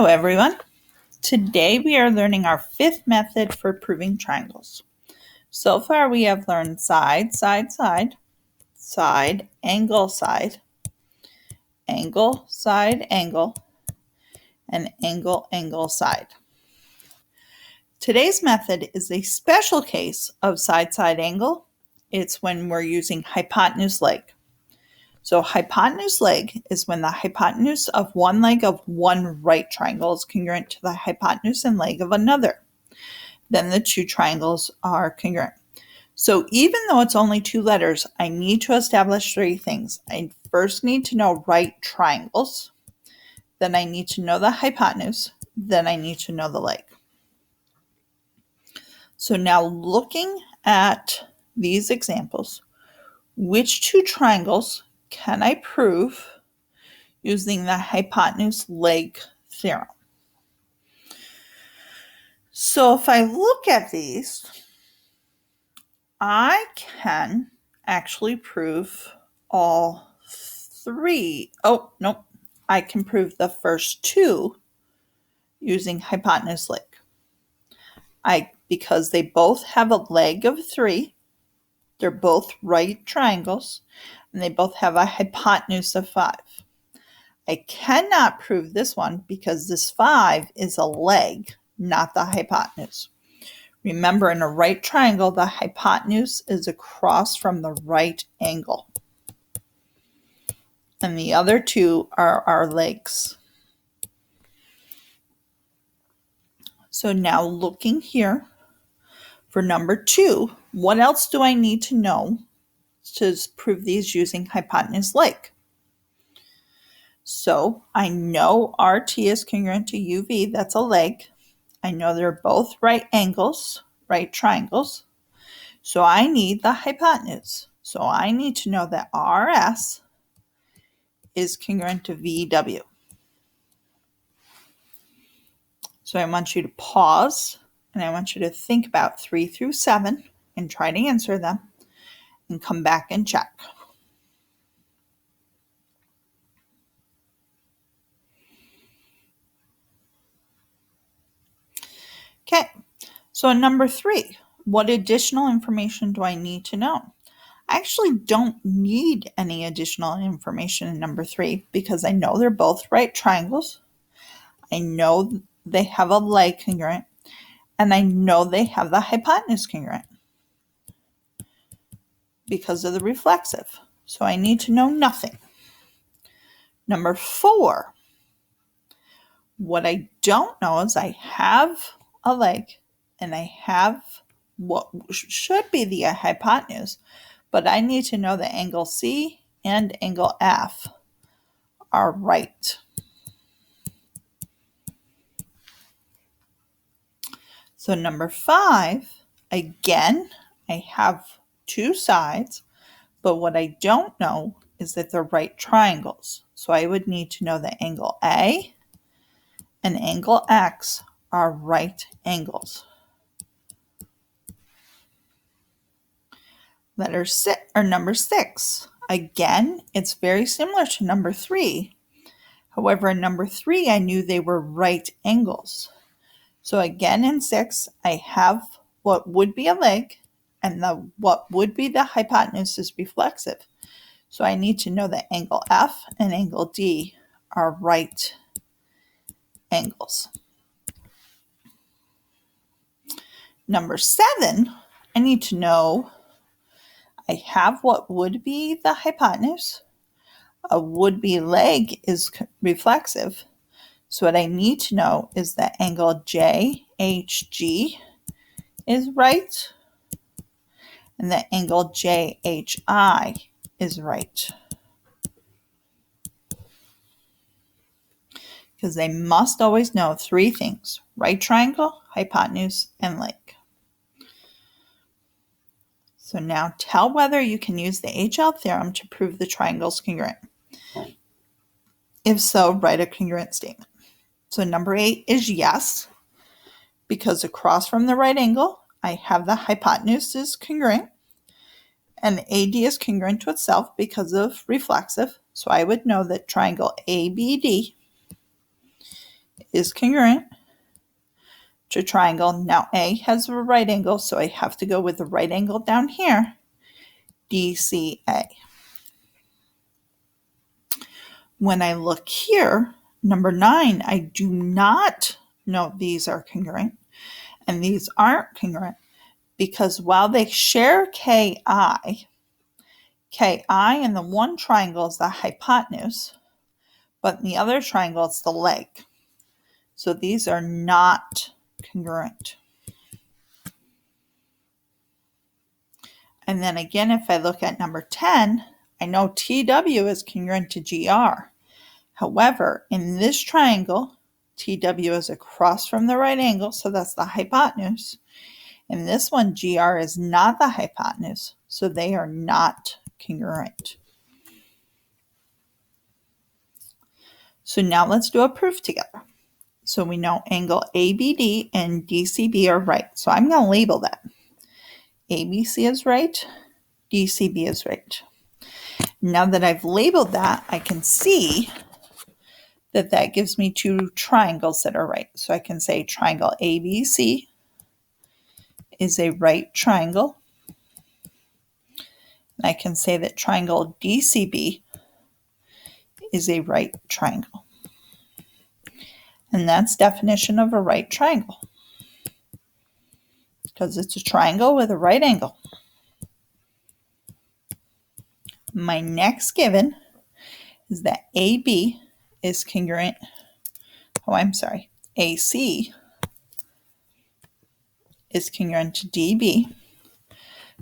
Hello everyone. Today we are learning our fifth method for proving triangles. So far we have learned side, side, side, side, angle, side, angle, side, angle, and angle, angle, side. Today's method is a special case of side, side, angle. It's when we're using hypotenuse leg. So hypotenuse leg is when the hypotenuse of one leg of one right triangle is congruent to the hypotenuse and leg of another. Then the two triangles are congruent. So even though it's only two letters, I need to establish three things. I first need to know right triangles. Then I need to know the hypotenuse. Then I need to know the leg. So now looking at these examples, which two triangles can I prove using the hypotenuse leg theorem? So if I look at these, I can actually prove all three. Oh, nope. I can prove the first two using hypotenuse leg. Because they both have a leg of 3, they're both right triangles, and they both have a hypotenuse of 5. I cannot prove this one because this 5 is a leg, not the hypotenuse. Remember, in a right triangle, the hypotenuse is across from the right angle. And the other two are our legs. So now looking here for number 2, what else do I need to know to prove these using hypotenuse leg? So I know RT is congruent to UV, that's a leg. I know they're both right angles, right triangles. So I need the hypotenuse. So I need to know that RS is congruent to VW. So I want you to pause and I want you to think about 3 through 7 and try to answer them and come back and check. Okay, so number 3, what additional information do I need to know? I actually don't need any additional information in number 3 because I know they're both right triangles. I know they have a leg congruent, and I know they have the hypotenuse congruent because of the reflexive. So I need to know nothing. Number 4, what I don't know is I have a leg and I have what should be the hypotenuse, but I need to know that angle C and angle F are right. So number 5, again, I have two sides, but what I don't know is that they're right triangles. So I would need to know that angle A and angle X are right angles. Number 6. Again, it's very similar to number 3. However, in number 3, I knew they were right angles. So again, in 6, I have what would be a leg, and what would be the hypotenuse is reflexive. So I need to know that angle F and angle D are right angles. Number 7, I need to know I have what would be the hypotenuse. A would-be leg is reflexive. So what I need to know is that angle JHG is right and that angle JHI is right. Because they must always know 3 things: right triangle, hypotenuse, and leg. So now tell whether you can use the HL theorem to prove the triangles congruent. If so, write a congruent statement. So number 8 is yes, because across from the right angle, I have the hypotenuse is congruent, and AD is congruent to itself because of reflexive. So I would know that triangle ABD is congruent to triangle. Now A has a right angle, so I have to go with the right angle down here, DCA. When I look here, number 9, I do not know these are congruent, and these aren't congruent because while they share KI in the one triangle is the hypotenuse, but in the other triangle it's the leg. So these are not congruent. And then again, if I look at number 10, I know TW is congruent to GR. However, in this triangle, TW is across from the right angle, so that's the hypotenuse. In this one, GR is not the hypotenuse, so they are not congruent. So now let's do a proof together. So we know angle ABD and DCB are right. So I'm going to label that. ABC is right, DCB is right. Now that I've labeled that, I can see that gives me two triangles that are right. So I can say triangle ABC is a right triangle. And I can say that triangle DCB is a right triangle. And that's definition of a right triangle, because it's a triangle with a right angle. My next given is that AB is congruent, AC is congruent to DB.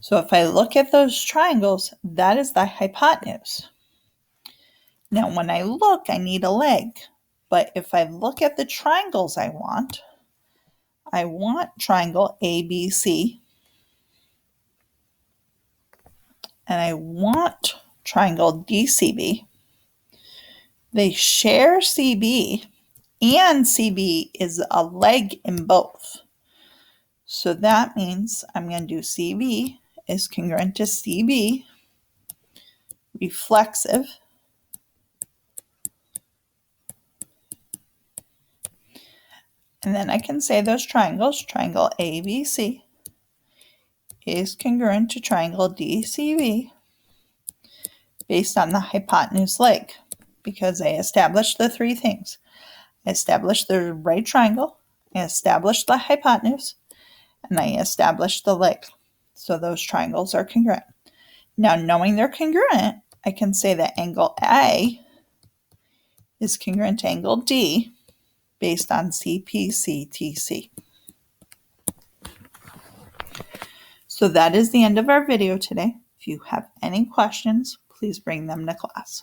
So if I look at those triangles, that is the hypotenuse. Now when I look, I need a leg. But if I look at the triangles I want triangle ABC, and I want triangle DCB. They share CB, and CB is a leg in both. So that means I'm going to do CB is congruent to CB, reflexive, and then I can say those triangles, triangle ABC is congruent to triangle DCB based on the hypotenuse leg, because I established the three things. I established the right triangle, I established the hypotenuse, and I established the leg. So those triangles are congruent. Now, knowing they're congruent, I can say that angle A is congruent to angle D based on CPCTC. So that is the end of our video today. If you have any questions, please bring them to class.